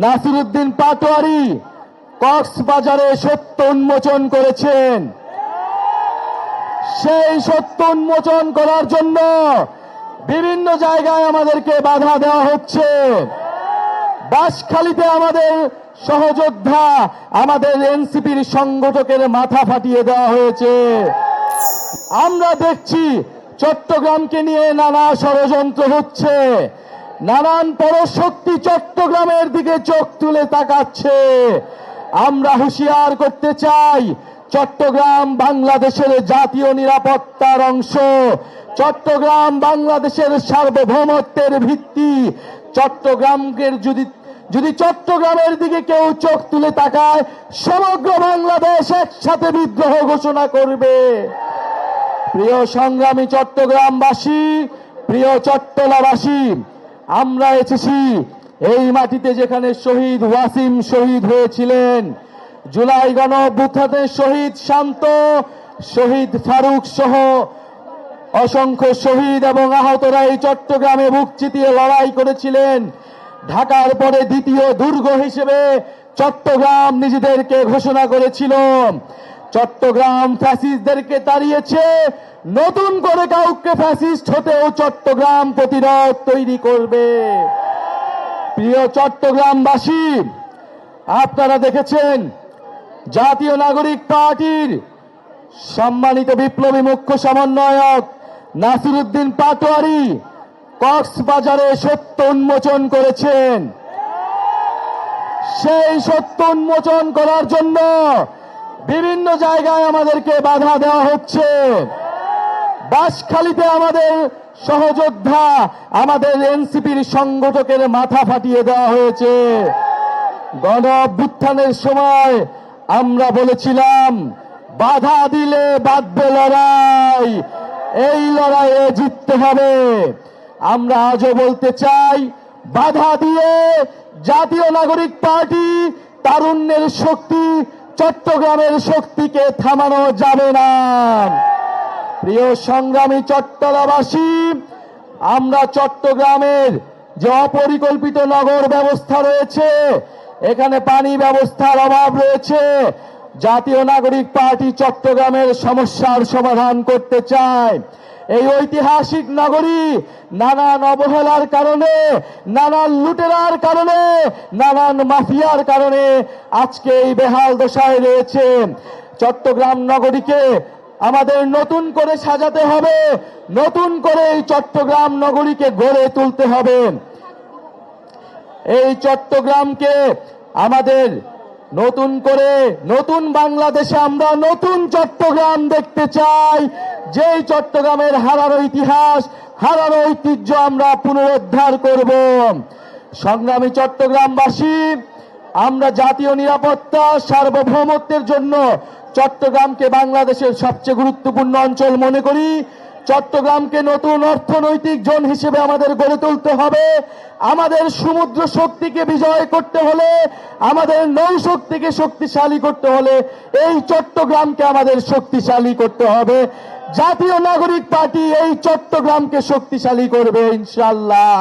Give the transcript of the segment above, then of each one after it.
নাসিরউদ্দিন পাটোয়ারি কক্সবাজারে সত্য উন্মোচন করেছেন। সেই সত্য উন্মোচন করার জন্য বিভিন্ন জায়গায় আমাদেরকে বাধা দেওয়া হচ্ছে। বাঁশখালীতে আমাদের সহযোদ্ধা, আমাদের এনসিপির সংগঠকের মাথা ফাটিয়ে দেওয়া হয়েছে। আমরা দেখছি চট্টগ্রামকে নিয়ে নানা ষড়যন্ত্র হচ্ছে, নানান পরশক্তি চট্টগ্রামের দিকে চোখ তুলে তাকাচ্ছে। আমরা হুঁশিয়ার করতে চাই, চট্টগ্রাম বাংলাদেশের জাতীয় নিরাপত্তার অংশ, চট্টগ্রাম বাংলাদেশের সার্বভৌমত্বের ভিত্তি। চট্টগ্রামের যদি চট্টগ্রামের দিকে কেউ চোখ তুলে তাকায়, সমগ্র বাংলাদেশ একসাথে বিদ্রোহ ঘোষণা করবে। প্রিয় সংগ্রামী চট্টগ্রামবাসী, প্রিয় চট্টলাবাসী, আমরা এসেছি এই মাটিতে যেখানে শহীদ ওয়াসিম শহীদ হয়েছিলেন, জুলাই গণ অভ্যুত্থানে শহীদ শান্ত, শহীদ ফারুক সহ অসংখ্য শহীদ এবং আহতরা এই চট্টগ্রামে বুক চিতিয়ে লড়াই করেছিলেন। ঢাকার পরে দ্বিতীয় দুর্গ হিসেবে চট্টগ্রাম নিজেদেরকে ঘোষণা করেছিল। চট্টগ্রাম ফ্যাসিস্টদেরকে তাড়িয়েছে, নতুন করে কাউকে ফ্যাসিস্ট হতেও চট্টগ্রাম প্রতিরোধ তৈরি করবে। প্রিয় চট্টগ্রামবাসী, আপনারা দেখেছেন জাতীয় নাগরিক পার্টির সম্মানিত বিপ্লবী মুখ্য সমন্বয়ক নাসিরউদ্দিন পাটোয়ারি কক্সবাজারে সত্য উন্মোচন করেছেন। সেই সত্য উন্মোচন করার জন্য বিভিন্ন জায়গায় আমাদেরকে বাধা দেওয়া হচ্ছে। বাঁশখালীতে আমাদের সহযোদ্ধা, আমাদের এনসিপির সংগঠকের মাথা ফাটিয়ে দেওয়া হয়েছে। গণ অভ্যুত্থানের সময় আমরা বলেছিলাম, বাধা দিলে বাঁধবে লড়াই, এই লড়াইয়ে জিততে হবে। আমরা আজও বলতে চাই, বাধা দিয়ে জাতীয় নাগরিক পার্টি তারুণ্যের শক্তি, চট্টগ্রামের শক্তিকে থামানো যাবে না। প্রিয় সংগ্রামী চট্টলাবাসী, আমরা চট্টগ্রামের যে অপরিকল্পিত নগর ব্যবস্থা রয়েছে, এখানে পানি ব্যবস্থার অভাব রয়েছে। জাতীয় নাগরিক পার্টি চট্টগ্রামের সমস্যার সমাধান করতে চায়। এই ঐতিহাসিক নগরী নানান অবহেলার কারণে, নানান লুটেরার কারণে, নানান মাফিয়ার কারণে আজকে এই বেহাল দশায় রয়েছে। চট্টগ্রাম নগরীকে আমাদের নতুন করে সাজাতে হবে, নতুন করে এই চট্টগ্রাম নগরীকে গড়ে তুলতে হবে। এই চট্টগ্রামকে আমাদের নতুন করে, নতুন বাংলাদেশে আমরা নতুন চট্টগ্রাম দেখতে চাই, যেই চট্টগ্রামের হারানো ইতিহাস, হারানো ঐতিহ্য আমরা পুনরুদ্ধার করব। সংগ্রামী চট্টগ্রামবাসী, আমরা জাতীয় নিরাপত্তা, সার্বভৌমত্বের জন্য চট্টগ্রামকে বাংলাদেশের সবচেয়ে গুরুত্বপূর্ণ অঞ্চল মনে করি। চট্টগ্রামকে নতুন অর্থনৈতিক জোন হিসেবে আমাদের গড়ে তুলতে হবে। আমাদের সমুদ্র শক্তিকে বিজয় করতে হলে, আমাদের নৌ শক্তিকে শক্তিশালী করতে হলে এই চট্টগ্রামকে আমাদের শক্তিশালী করতে হবে। জাতীয় নাগরিক পার্টি এই চট্টগ্রামকে শক্তিশালী করবে ইনশাআল্লাহ।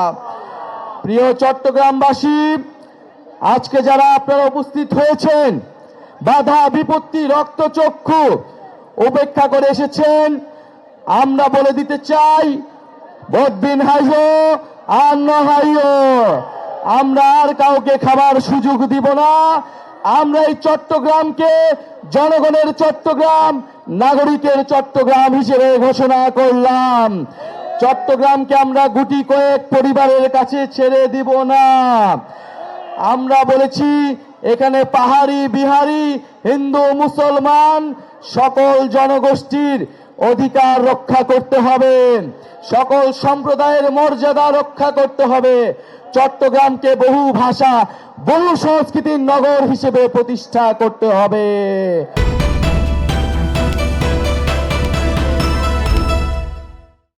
প্রিয় চট্টগ্রামবাসী, আজকে যারা আপনারা উপস্থিত হয়েছেন, বাধা বিপত্তি রক্তচক্ষু উপেক্ষা করে এসেছেন, আমরা বলে দিতে চাই, বদ্দিন হাইও আর নহাইও, আমরা আর কাউকে খাবার সুযোগ দিব না। আমরা এই চট্টগ্রামকে জনগণের চট্টগ্রাম, নাগরিকের চট্টগ্রাম হিসেবে ঘোষণা করলাম। চট্টগ্রামকে আমরা গুটি কয়েক পরিবারের কাছে ছেড়ে দিব না। আমরা বলেছি, এখানে পাহাড়ি, বিহারি, হিন্দু, মুসলমান সকল জনগোষ্ঠীর অধিকার রক্ষা করতে হবে, সকল সম্প্রদায়ের মর্যাদা রক্ষা করতে হবে। চট্টগ্রামকে বহু ভাষা, বহু সংস্কৃতির নগর হিসেবে প্রতিষ্ঠা করতে হবে।